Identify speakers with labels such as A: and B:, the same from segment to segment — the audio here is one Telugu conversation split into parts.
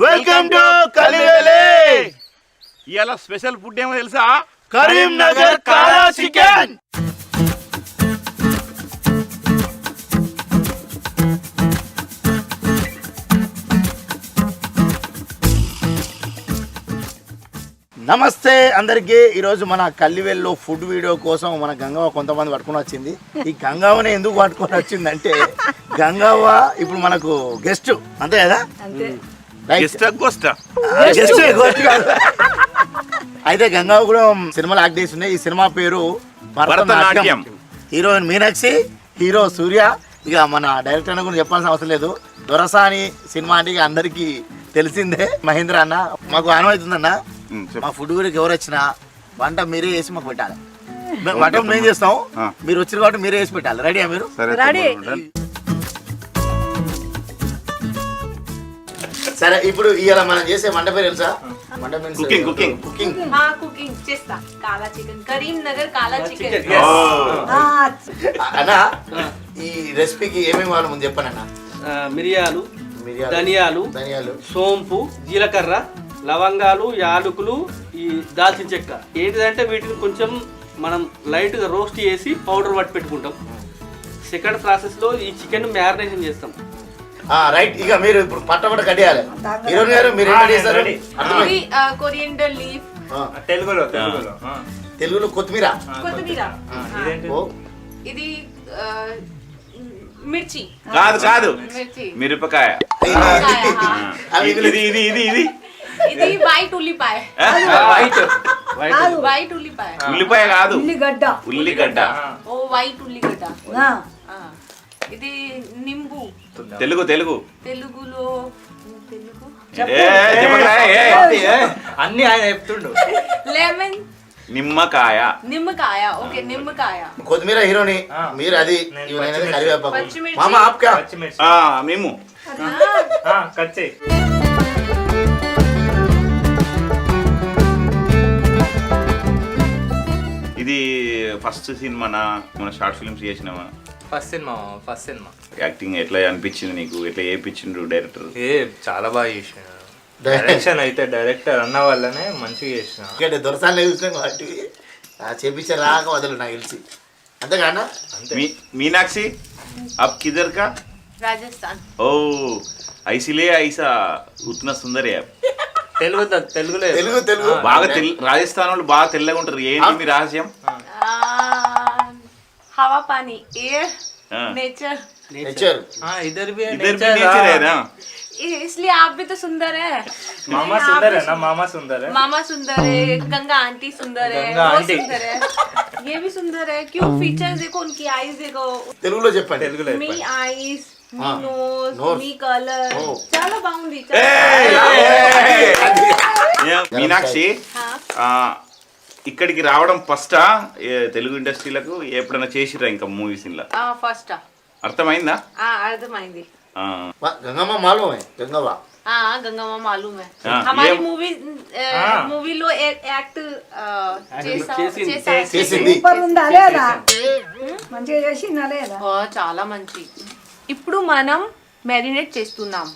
A: Welcome to కలివేలి.
B: ఇవాళ స్పెషల్ ఫుడ్ ఏమో తెలుసా?
A: కరీంనగర్ కాలా చికెన్. నమస్తే అందరికీ. ఈరోజు మన కల్లివెల్లో ఫుడ్ వీడియో కోసం మన గంగవ్వ కొంతమంది పట్టుకుని వచ్చింది. ఈ గంగవ్వని ఎందుకు పట్టుకొని వచ్చిందంటే గంగవ్వ ఇప్పుడు మనకు గెస్ట్, అంతే కదా? అయితే గంగవ్వ కూడా సినిమాలు యాక్ట్ చేస్తున్నాయి. ఈ సినిమా పేరు భరతనాట్యం. హీరోయిన్ మీనాక్షి, హీరో సూర్య. ఇక మన డైరెక్టర్ అన్న కూడా చెప్పాల్సిన అవసరం లేదు. దొరసాని సినిమా అంటే అందరికీ తెలిసిందే. మహేంద్ర అన్న మాకు అనుమవుతుందన్న, మా ఫుడ్ గురించి ఎవరు వచ్చినా వంట మీరే వేసి మాకు పెట్టాలి. వంట మేము చేస్తాం, మీరు వచ్చిన కాబట్టి మీరే వేసి పెట్టాలి. రెడీయా మీరు? సరే, ఇప్పుడు ఇవాళ మనం చేసే వంట పేరు తెలుసా? వంట పేరు కుకింగ్
C: చేస్తా. కాలా చికెన్, కరీంనగర్ కాలా చికెన్.
A: అన్నా, ఈ రెసిపీకి ఏమేమి వాళ్ళు ముందు చెప్పండి అన్న.
D: మిరియాలు, ధనియాలు, సోంపు, జీలకర్ర, లవంగాలు, యాలకులు, ఈ దాల్చిన చెక్క. ఏంటిదంటే వీటిని కొంచెం మనం లైట్గా రోస్ట్ చేసి పౌడర్ పట్టి పెట్టుకుంటాం. సెకండ్ ప్రాసెస్లో ఈ చికెన్ మ్యారినేషన్ చేస్తాం.
A: రైట్. ఇక మీరు ఇప్పుడు పట్టపట్ట కడియాలి. హీరోయిన్ గారు మీరు ఏం చేస్తారు?
C: కొరియండర్ లీఫ్,
A: తెలుగులో కొత్తిమీర. ఇది
C: మిర్చి
B: కాదు, మిరపకాయ.
C: ఇది వైట్ ఉల్లిపాయ. వైట్ ఉల్లిపాయ,
B: ఉల్లిపాయ కాదు,
E: ఉల్లిగడ్డ.
C: ఓ వైట్ ఉల్లిగడ్డ. ఇది నింబు.
B: తెలుగులో
D: అన్ని ఆయన చెప్తుండు.
C: లెమన్,
B: నిమ్మకాయ.
C: ఓకే, నిమ్మకాయ.
A: కొత్తిమీర హీరోని, మీరు అది కరివేపాకు. మామ ఆప్కా
B: మేము
D: కచ్చే.
B: ఇది ఫస్ట్ సినిమానా? మన షార్ట్ ఫిల్మ్స్ చేసినామా?
F: ఫస్ట్ సినిమా.
B: యాక్టింగ్ ఎట్లా అనిపించింది నీకు? ఎట్లా చేయించిండు డైరెక్టర్?
F: చాలా బాగా చేసిన. డైరెక్షన్ అయితే డైరెక్టర్ అన్న వల్లనే మంచిగా చేసిన.
A: దొరసాలు చూసినాం కాబట్టి చేపించే రాక వదలు నాకు తెలిసి. అంతేకానా?
B: మీనాక్షి అబ్ కిదర్ కా?
C: రాజస్థాన్.
B: ఓ ఐసిలే ఐసా ఉత్నా సుందరే.
A: తెలుగు
B: బాగా రాజస్థాన్ వాళ్ళు బాగా తెల్లగా ఉంటారు. ఏంటి మీ రహస్యం?
C: हवा पानी, एयर, नेचर.
B: इधर भी नेचर है ना,
C: इसलिए आप भी तो सुंदर है.
F: मामा सुंदर है ना? मामा सुंदर है,
C: गंगा आंटी सुंदर है, वो सुंदर है, ये भी सुंदर है. क्यों? फीचर्स देखो, उनकी आईज देखो.
A: తెలుగులో చెప్పండి.
C: మీ ఐస్, మీ నోస్, మీ కలర్ చాలా బాగుంది.
B: మీనాక్షి ఇక్కడికి రావడం ఫస్టా తెలుగు ఇండస్ట్రీలకు? ఎప్పుడైనా చేసిరా ఇంకా మూవీస్ ఇలా?
C: ఫస్ట్.
B: అర్థమైందా?
C: అర్థమైంది.
A: గంగమ్మ మాలూమ్ హై?
C: గంగమ్మ మాలూమ్ హై. हमारी మూవీ లో యాక్ట్ చేసింది. చాలా మంచి. ఇప్పుడు మనం మ్యారినేట్ చేస్తున్నాం.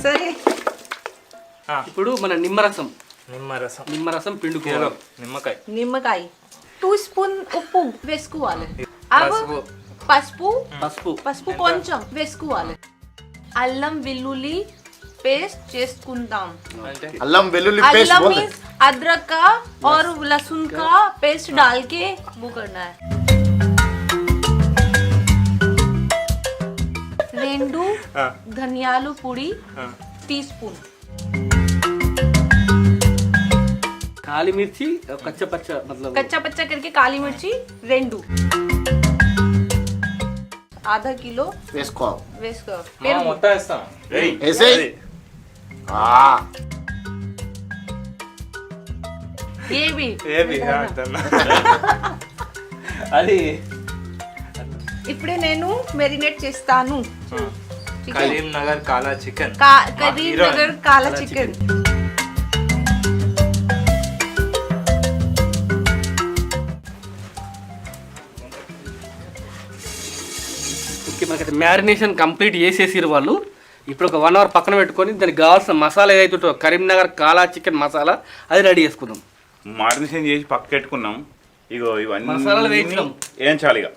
D: సరే, ఇప్పుడు మన నిమ్మరసం పిండుకోవాలి.
C: నిమ్మకాయ 2 స్పూన్ ఉప్పు వేసుకోవాలి. పసుపు కొంచెం వేసుకోవాలి. అల్లం వెల్లుల్లి పేస్ట్ చేసుకుందాం.
A: అల్లం వెల్లుల్లి పేస్ట్
C: मींस अदरक का और लहसुन का पेस्ट डाल के वो करना है. 2 ధనియాలు పొడి టీ స్పూన్.
D: కాలి మిర్చి కచ్చా పచ్చా
C: करके काली मिर्ची 2. आधा किलो
A: వేసుకో.
F: మొత్తం వేస్తాం.
A: వేసేయ్.
C: ये भी
F: అది
C: ఇప్పుడే నేను మెరినేట్ చేస్తాను.
F: కరీంనగర్ కాలా చికెన్.
C: కరీంనగర్ కాలా చికెన్.
D: ఓకే, మనకైతే మ్యారినేషన్ కంప్లీట్ చేసేసిరు వాళ్ళు. ఇప్పుడు ఒక 1 అవర్ పక్కన పెట్టుకొని దానికి కావాల్సిన మసాలా ఏదైతే ఉంటుందో కరీంనగర్ కాలా చికెన్ మసాలా అది రెడీ చేసుకుందాం.
B: మారినేషన్ చేసి పక్క పెట్టుకున్నాం. ఇగో ఇవన్నీ
D: మసాలాలు వేయించినాం.
B: వేయించాలి ఇక.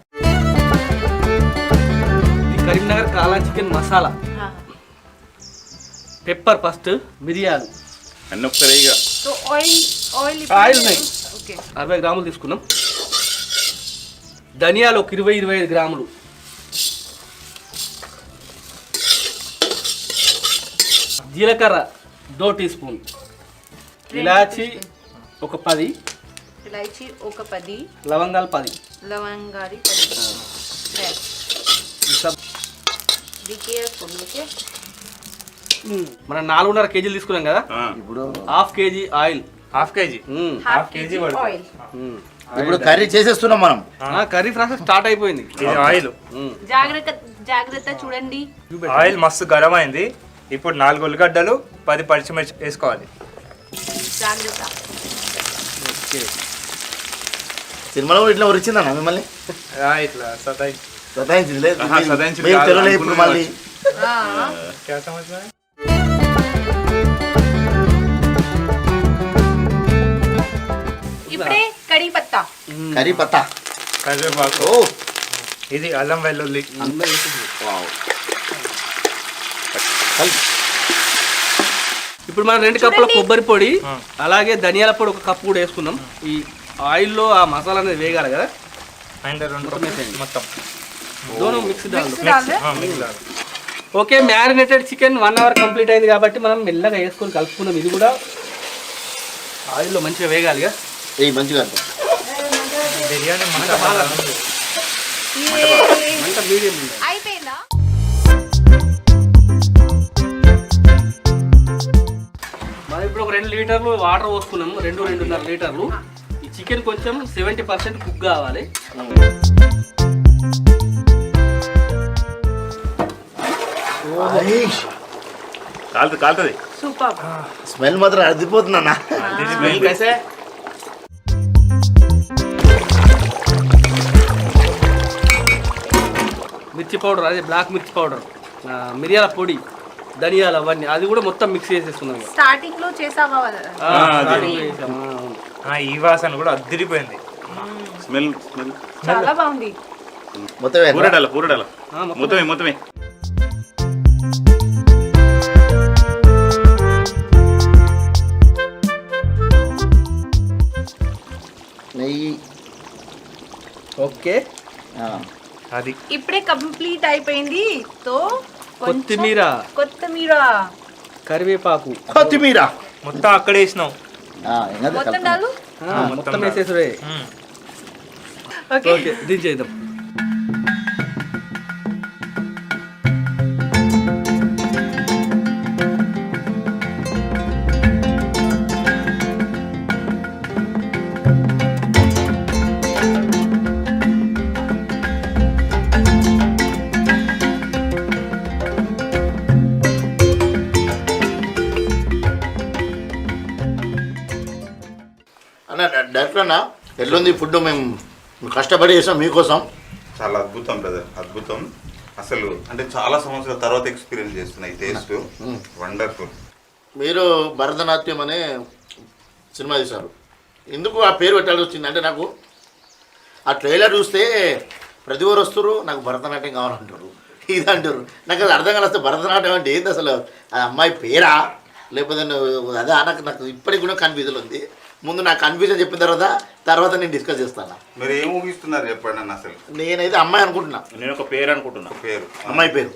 D: ఇది కరీంనగర్ కాలా చికెన్ మసాలా. పెప్పర్ ఫస్ట్, మిరియాలు
B: అన్నీ ఒకసారి ఇక.
C: సో ఆయిల్
D: ఆయిల్ ఉన్నాయి.
C: ఓకే
D: 60 గ్రాములు తీసుకున్నాం. ధనియాలు ఒక 20-25 గ్రాములు. జీలకర్ర 2 టీ స్పూన్. ఇలాచి ఒక 10.
C: ఇలాచి ఒక 10.
D: లవంగాలు 10.
C: లవంగాలు 10. Be careful, okay?
D: మనం 4.5 కేజీలు తీసుకున్నాం కదా,
A: ఇప్పుడు
D: ½ KG oil.
F: Half KG
C: Half
F: kg
C: kg
F: పడుతుంది.
C: oil.
A: ఇప్పుడు కర్రీ చేసేస్తున్నాం మనం.
D: కర్రీ ప్రాసెస్ స్టార్ట్ అయిపోయింది.
F: ఇది ఆయిల్
C: జాగ్రత్త చూడండి.
F: ఆయిల్ మస్తు గరం అయింది. ఇప్పుడు 4 ఉల్లిగడ్డలు 10 పచ్చిమిర్చి వేసుకోవాలి.
C: జాగ్రత్త.
D: ఓకే,
A: సినిమాలో కూడా ఇట్లా వచ్చిందన్న మిమ్మల్ని
F: ఇట్లా సతాయి
A: సతాయించింది లేదు
B: ఆహా, సతాయించింది
A: మీరు
B: కాదు,
A: తెలియలే ఇప్పుడు మళ్ళీ
F: క్యా సమజ్నా హై?
C: ఇప్పుడే కड़ी పత్తా.
A: కర్రీ పత్తా.
F: కరివేపాకు.
A: ఓ
F: ఇది అల్లం వెల్లుల్లి.
D: ఇప్పుడు మనం 2 కప్పుల కొబ్బరి పొడి అలాగే ధనియాల పొడి 1 కప్పు కూడా వేసుకున్నాం. ఈ ఆయిల్లో ఆ మసాలా అనేది వేగాలి కదా.
F: అండ్ 2 కప్పులు మొత్తం
D: దోనో మిక్స్ డాల్.
F: మిక్స్ డాల్.
D: Okay, marinated chicken 1 hour complete అయింది కాబట్టి మనం మెల్లగా వేసుకొని కలుపుకుందాం. ఇది కూడా ఆయిల్లో మంచిగా వేగాలిగా.
A: ఏ మంచిగా అర్థం.
F: బిర్యానీ మసాలా
D: మంట మీడియం ఉంది.
C: అయిపోయిందా?
D: మనం ఇప్పుడు ఒక 2 లీటర్లు వాటర్ పోసుకున్నాము. 2-2.5 లీటర్లు. ఈ చికెన్ కొంచెం 70% కుక్ కావాలి.
B: కాలుతుంది.
C: సూపర్.
A: స్మెల్ మాత్రం అదిపోతుందన్న.
B: స్మెల్ కైసే?
D: మిర్చి పౌడర్, అదే బ్లాక్ మిర్చి పౌడర్, మిరియాల పొడి, ధనియాలు అవన్నీ అది కూడా మొత్తం మిక్స్ చేసేసుకున్నాం.
C: స్టార్టింగ్ లో చేసావా?
F: ఈ వాసన కూడా అద్దరిపోయింది.
B: స్మెల్
C: చాలా బాగుంది.
A: మొత్తం
B: పూరడాల మొత్తమే.
A: నెయ్యి.
D: ఓకే,
F: అది
C: ఇప్పుడే కంప్లీట్ అయిపోయింది. తో
D: కొత్తిమీర, కరివేపాకు,
A: కొత్తిమీర
F: మొత్తం అక్కడే వేసినాం.
C: మొత్తం నాలు.
D: మొత్తం వేసేసుడే.
C: Okay
D: okay, దించేద్దాం.
A: అన్న డైరెక్టర్ అన్న ఎట్లుంది ఫుడ్? మేము కష్టపడి చేసాం మీకోసం.
E: చాలా అద్భుతం బ్రదర్, అద్భుతం అసలు. అంటే చాలా సంవత్సరాల తర్వాత ఎక్స్పీరియన్స్ చేస్తున్నాయి టేస్ట్. వండర్ఫుల్.
A: మీరు భరతనాట్యం అనే సినిమా తీశారు. ఎందుకు ఆ పేరు పెట్టాల్సి వచ్చింది అంటే, నాకు ఆ ట్రైలర్ చూస్తే ప్రతి ఒక్కరు వస్తారు నాకు భరతనాట్యం కావాలంటారు, ఇది అంటారు. నాకు అది అర్థం కాదు. అసలు భరతనాట్యం అంటే ఏంది? అసలు ఆ అమ్మాయి పేరా లేకపోతే అదే? నాకు ఇప్పటికి కూడా కన్ఫ్యూజన్ ఉంది. ముందు నాకు కన్ఫ్యూజన్ చెప్పిన తర్వాత నేను డిస్కస్ చేస్తాను.
E: మీరు ఏం ఊహిస్తున్నారు చెప్పండి అన్న? అసలు
A: నేనైతే అమ్మాయి అనుకుంటున్నా.
B: నేను ఒక పేరు అనుకుంటున్నా.
E: పేరు
A: అమ్మాయి పేరు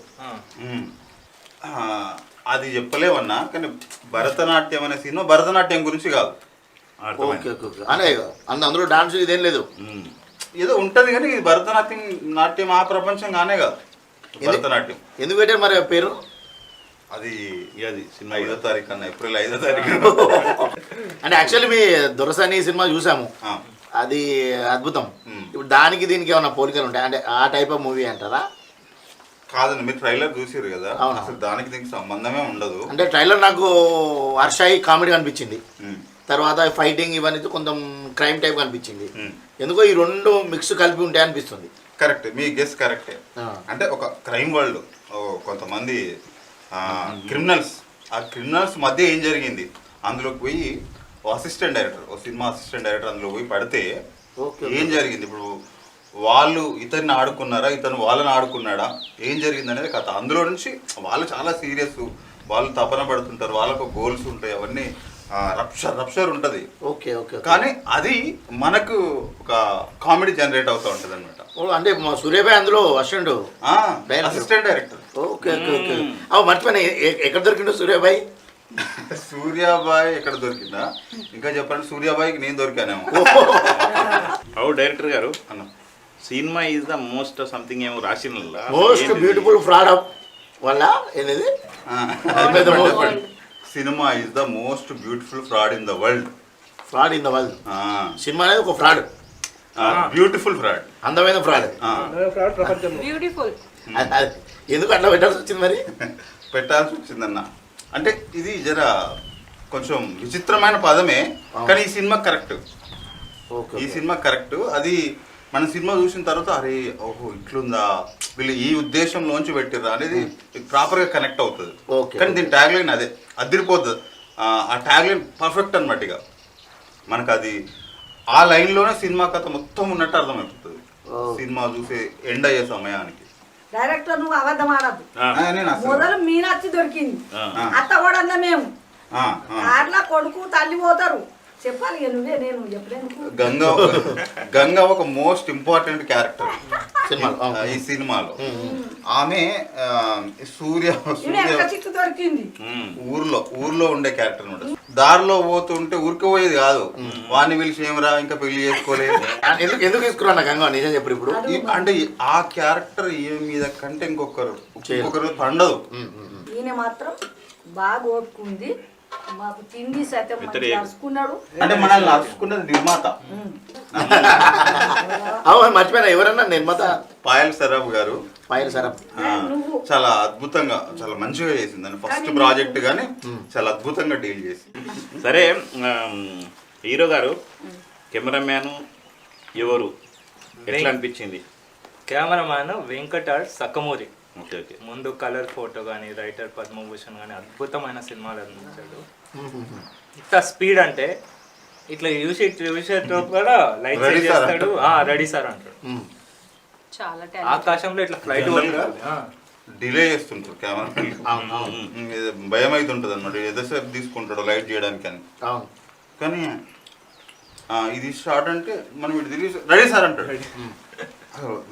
E: అది చెప్పలేవన్నా, కానీ భరతనాట్యం అనే సినిమా భరతనాట్యం గురించి కాదు.
A: Okay okay. అనే అందులో డాన్స్ ఇదేం లేదు,
E: ఏదో ఉంటది కానీ ఇది నాట్యం ఆ ప్రపంచం కానే కాదు. భరతనాట్యం
A: ఎందుకు పెట్టారు మరి పేరు?
E: అది సినిమా 5వ తారీఖు అన్న, ఏప్రిల్ 5వ తారీఖు.
A: అంటే యాక్చువల్లీ మీ దొరసాని సినిమా చూసాము, అది అద్భుతం. ఇప్పుడు దానికి దీనికి ఏమన్నా పోలికలు ఉంటాయి అంటే ఆ టైప్ ఆఫ్ మూవీ అంటారా?
E: కాదండి, మీరు ట్రైలర్ చూసారు కదా, అసలు దానికి దీనికి సంబంధమే ఉండదు.
A: అంటే ట్రైలర్ నాకు హర్షాయి కామెడీ అనిపించింది, తర్వాత ఫైటింగ్ ఇవన్నీ కొంచెం క్రైమ్ టైప్ అనిపించింది. ఎందుకో ఈ రెండు మిక్స్ కలిపి ఉంటాయి అనిపిస్తుంది.
E: కరెక్ట్, మీ గెస్ కరెక్టే. అంటే ఒక క్రైమ్ వరల్డ్, కొంతమంది క్రిమినల్స్, ఆ క్రిమినల్స్ మధ్య ఏం జరిగింది అందులోకి పోయి అసిస్టెంట్ డైరెక్టర్, ఓ సినిమా అసిస్టెంట్ డైరెక్టర్ అందులో పోయి పడితే ఏం జరిగింది, ఇప్పుడు వాళ్ళు ఇతన్ని ఆడుకున్నారా, ఇతను వాళ్ళని ఆడుకున్నాడా, ఏం జరిగింది అనేది కథ. అందులో నుంచి వాళ్ళు చాలా సీరియస్, వాళ్ళు తపన పడుతుంటారు, వాళ్ళకు గోల్స్ ఉంటాయి, అవన్నీ రప్షర్ ఉంటుంది.
A: Okay okay.
E: కానీ అది మనకు ఒక కామెడీ జనరేట్ అవుతూ ఉంటుంది అనమాట.
A: అంటే మా సూర్యబాయ్ అందులో
E: assistant director.
A: Okay okay okay. మర్చిపోయినా ఎక్కడ దొరికిండు సూర్యబాయ్?
E: సూర్యాబాయ్ ఎక్కడ దొరికిందా ఇంకా చెప్పండి, సూర్యాబాయ్కి నేను దొరికానేమో.
B: డైరెక్టర్ గారు అన్న cinema is the most something ఏమో రాసిన
A: మోస్ట్ బ్యూటిఫుల్ ఫ్రాడ్ వల్ల ఏంది
E: cinema is the most beautiful fraud in the world.
A: Fraud in the world. Cinema అనేది ఒక ఫ్రాడ్,
E: బ్యూటిఫుల్ ఫ్రాడ్,
A: అందమైన ఫ్రాడ్.
C: బ్యూటిఫుల్.
A: ఎందుకు అట్లా పెట్టాల్సి వచ్చింది మరి?
E: పెట్టాల్సి వచ్చిందన్న అంటే ఇది జర కొంచెం విచిత్రమైన పదమే, కానీ ఈ సినిమా కరెక్ట్. ఈ సినిమా కరెక్ట్. అది మన సినిమా చూసిన తర్వాత అరే ఓహో ఇట్లుందా, వీళ్ళు ఈ ఉద్దేశంలోంచి పెట్టిర్రా అనేది ప్రాపర్గా కనెక్ట్ అవుతుంది. కానీ దీని ట్యాగ్ లైన్ అదే అదిరిపోతుంది. ఆ ట్యాగ్ లైన్ పర్ఫెక్ట్ అనమాట. ఇక మనకు అది ఆ లైన్లోనే సినిమా కథ మొత్తం ఉన్నట్టు అర్థమైపోతుంది సినిమా చూసే ఎండ్ అయ్యే సమయానికి.
G: డైరెక్టర్ నువ్వు అబద్ధం ఆడద్దు.
E: నేను
G: మొదలు మీనచ్చి దొరికింది, అత్త కూడా అన్నా మేము అట్లా కొడుకు తల్లి పోతారు చెప్పాలి. నువ్వే నేను చెప్పలేను.
E: గంగా ఒక మోస్ట్ ఇంపార్టెంట్ క్యారెక్టర్ ఈ సినిమాలో. ఆమె సూర్య
G: చిక్కు దొరికింది
E: ఊర్లో ఉండే క్యారెక్టర్ అనమాట. దారిలో పోతుంటే ఊరికి పోయేది కాదు, వాడిని పిలిచి ఏమరా ఇంకా పెళ్లి చేసుకోలేదు.
A: ఎందుకు తీసుకున్నా గంగా నిజం చెప్పు. ఇప్పుడు
E: అంటే ఆ క్యారెక్టర్ ఏ మీద కంటే ఇంకొకరు పండదు.
G: ఈయన మాత్రం బాగా ఓపుకుంది, మాకు తిండి సత్యం నడుచుకున్నాడు.
E: అంటే మనల్ని నడుచుకున్నది నిర్మాత.
A: మర్చిపోయినా ఎవరన్నా నిర్మాత?
E: పాయల్ సరాబ్ గారు.
A: పాయల్ సరాబ్
E: చాలా అద్భుతంగా, చాలా మంచిగా చేసింది. ఫస్ట్ ప్రాజెక్ట్ గానీ చాలా అద్భుతంగా డీల్ చేసి.
B: సరే హీరో గారు కెమెరామ్యాన్ ఎవరు, ఎట్లా అనిపించింది?
F: కెమెరామ్యాన్ వెంకటాడ్ సక్కమూరి.
B: Okay okay.
F: ముందు కలర్ ఫోటో కానీ, రైటర్ పద్మభూషణ్ కానీ అద్భుతమైన సినిమాలు అందించాడు. ఇంత స్పీడ్ అంటే ఇట్లా చూసేటప్పుడు కూడా లైట్ చేస్తాడు, రెడీ సార్ అంటాడు.
C: చాలా
F: ఆకాశంలో ఇట్లా ఫ్లైట్
E: డిలే చేస్తుంటారు కెమెరా, భయం అవుతుంటుంది అనమాట. ఎంతసేపు తీసుకుంటాడు లైట్ చేయడానికి అని. కానీ ఇది షార్ట్ అంటే మనం ఇటు తిరిగి రెడీ సార్ అంటాడు.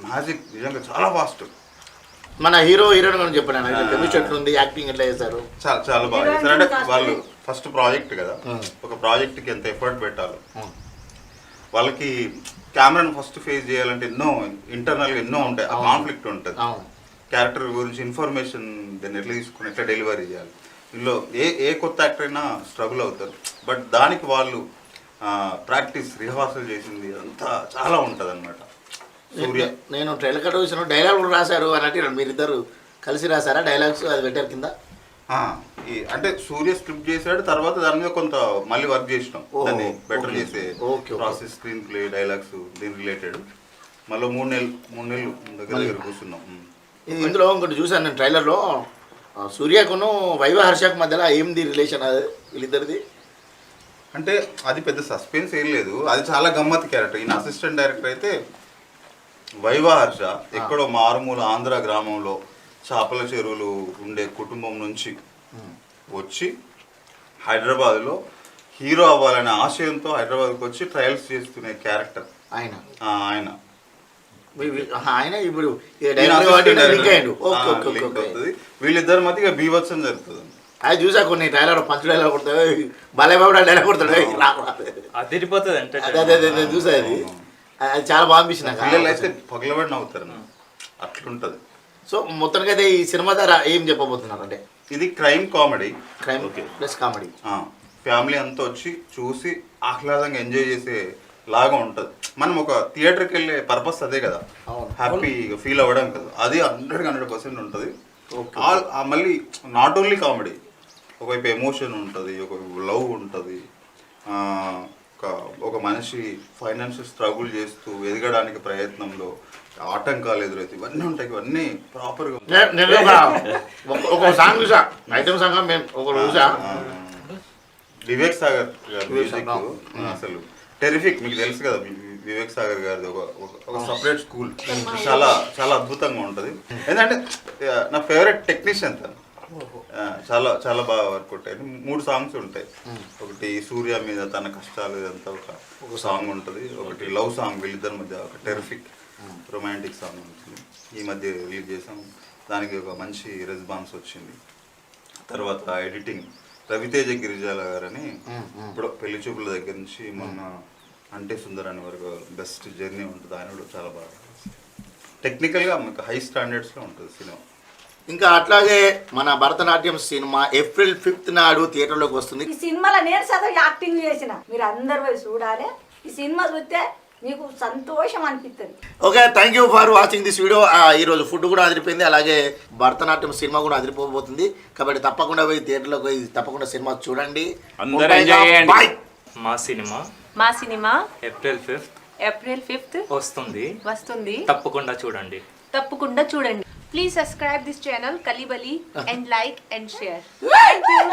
E: మ్యాజిక్ నిజంగా చాలా ఫాస్ట్.
A: మన హీరో హీరోయిన్ గురించి చెప్పాను, కెమిస్ట్రీ ఎట్లుంది, యాక్టింగ్ ఎట్లా చేశారు?
E: చాలా చాలా బాగా చేశారు. అంటే వాళ్ళు ఫస్ట్ ప్రాజెక్ట్ కదా, ఒక ప్రాజెక్ట్కి ఎంత ఎఫర్ట్ పెట్టాలి. వాళ్ళకి కెమెరాను ఫస్ట్ ఫేస్ చేయాలంటే ఎన్నో ఇంటర్నల్గా ఎన్నో ఉంటాయి, ఆ కాన్ఫ్లిక్ట్ ఉంటుంది. క్యారెక్టర్ గురించి ఇన్ఫర్మేషన్ దాన్ని ఎట్లా తీసుకుని ఎట్లా డెలివరీ చేయాలి. ఇందులో ఏ కొత్త యాక్టర్ అయినా స్ట్రగుల్ అవుతారు. బట్ దానికి వాళ్ళు ప్రాక్టీస్ రిహార్సల్ చేసింది అంతా చాలా ఉంటుంది అనమాట.
A: నేను ట్రైలర్ కట్ చూసిన డైలాగ్ కూడా రాశారు అన్నట్టు మీరిద్దరు కలిసి రాశారా డైలాగ్స్? అది పెట్టారు కింద.
E: అంటే సూర్య స్క్రిప్ట్ చేశాడు, తర్వాత దాని మీద కొంత మళ్ళీ వర్క్ చేసినాం, దాన్ని బెటర్ చేసే ప్రాసెస్, స్క్రీన్ ప్లే, డైలాగ్స్ దీని రిలేటెడ్. మళ్ళీ మూడు నెలలు దగ్గర కూర్చున్నాం.
A: ఇందులో ఇంకోటి చూసాను నేను ట్రైలర్లో, సూర్యకును వైవ హర్షకు మధ్యలో ఏంది రిలేషన్ అది వీళ్ళిద్దరిది?
E: అంటే అది పెద్ద సస్పెన్స్ ఏం లేదు, అది చాలా గమ్మత్ క్యారెక్టర్. ఈయన అసిస్టెంట్ డైరెక్టర్ అయితే వైవ హర్ష ఎక్కడో మారుమూల ఆంధ్ర గ్రామంలో చేపల చెరువులు ఉండే కుటుంబం నుంచి వచ్చి హైదరాబాద్లో హీరో అవ్వాలనే ఆశయంతో హైదరాబాద్కి వచ్చి ట్రయల్స్ చేస్తున్న క్యారెక్టర్ ఆయన.
A: ఇప్పుడు
E: వీళ్ళిద్దరి మధ్య ఇక బీభత్సం జరుగుతుంది.
A: అది చూసా కొన్ని ట్రైలర్ పంచు డైలాగ్ కొడతాడు, బాలయ్యబాబు డైలాగ్ కొడతాడు,
F: అదిరిపోతుంది.
A: అదే చూసా, అది చాలా బాగా అనిపించింది.
E: పిల్లలు అయితే పగలబడి నవ్వుతారు, అట్లుంటది.
A: సో మొత్తానికి అయితే ఈ సినిమా ద్వారా ఏం చెప్పబోతున్నారు అంటే,
E: ఇది crime comedy,
A: crime plus comedy.
E: Family అంతా వచ్చి చూసి ఆహ్లాదంగా ఎంజాయ్ చేసే లాగా ఉంటుంది. మనం ఒక థియేటర్కి వెళ్ళే పర్పస్ అదే కదా, హ్యాపీ ఫీల్ అవ్వడం కదా. అది 100% ఉంటుంది. మళ్ళీ నాట్ ఓన్లీ కామెడీ, ఒకవైపు ఎమోషన్ ఉంటుంది, ఒకవైపు లవ్ ఉంటుంది, ఒక మనిషి ఫైనాన్షియల్ స్ట్రగుల్ చేస్తూ ఎదగడానికి ప్రయత్నంలో ఆటంకాలు ఎదురైతే ఇవన్నీ ఉంటాయి, ఇవన్నీ ప్రాపర్గా
A: నేను ఒక సాంగ్ చూసా, ఐటమ్ సాంగ్ మేము ఒకటి చూసా.
E: వివేక్ సాగర్ గారి మ్యూజిక్ అసలు టెరిఫిక్. మీకు తెలుసు కదా వివేక్ సాగర్ గారిది ఒక సపరేట్ స్కూల్, చాలా చాలా అద్భుతంగా ఉంటుంది. ఎందుకంటే నా ఫేవరెట్ టెక్నీషియన్ తను. చాలా చాలా బాగా వర్క్ ఉంటాయి. 3 సాంగ్స్ ఉంటాయి. ఒకటి సూర్య మీద తన కష్టాలు ఇదంతా ఒక సాంగ్ ఉంటుంది. ఒకటి లవ్ సాంగ్ వీళ్ళిద్దరి మధ్య ఒక టెరిఫిక్ రొమాంటిక్ సాంగ్ ఉంటుంది. ఈ మధ్య రిలీజ్ చేసాం, దానికి ఒక మంచి రెస్పాన్స్ వచ్చింది. తర్వాత ఎడిటింగ్ రవితేజ గిరిజాల గారని ఇప్పుడు పెళ్లి చూపుల దగ్గర నుంచి మొన్న అంటే సుందరాని వరకు బెస్ట్ జర్నీ ఉంటుంది. ఆయన కూడా చాలా బాగా టెక్నికల్గా మీకు హై స్టాండర్డ్స్లో ఉంటుంది సినిమా.
A: ఇంకా అట్లాగే మన భరతనాట్యం సినిమా ఏప్రిల్ 5th నాడు థియేటర్లోకి వస్తుంది.
G: ఈ సినిమాలో నేను సదా యాక్టింగ్ చేసిన, మీరు అందరు పోయి చూడాలి. ఈ సినిమా చూస్తే మీకు సంతోషం అనిపిస్తుంది.
A: Okay, thank you for watching this video. ఈరోజు ఫుడ్ కూడా అదిరిపోయింది, అలాగే భరతనాట్యం సినిమా కూడా అదిరిపోబోతుంది. కాబట్టి తప్పకుండా పోయి థియేటర్లోకి పోయి తప్పకుండా సినిమా చూడండి.
B: అందరూ ఎంజాయ్ చేయండి.
A: బాయ్.
C: మా సినిమా
F: ఏప్రిల్ 5th
C: వస్తుంది.
F: తప్పకుండా చూడండి.
C: తప్పకుండా చూడండి. Please subscribe this channel Kalibali and like and share. Thank you.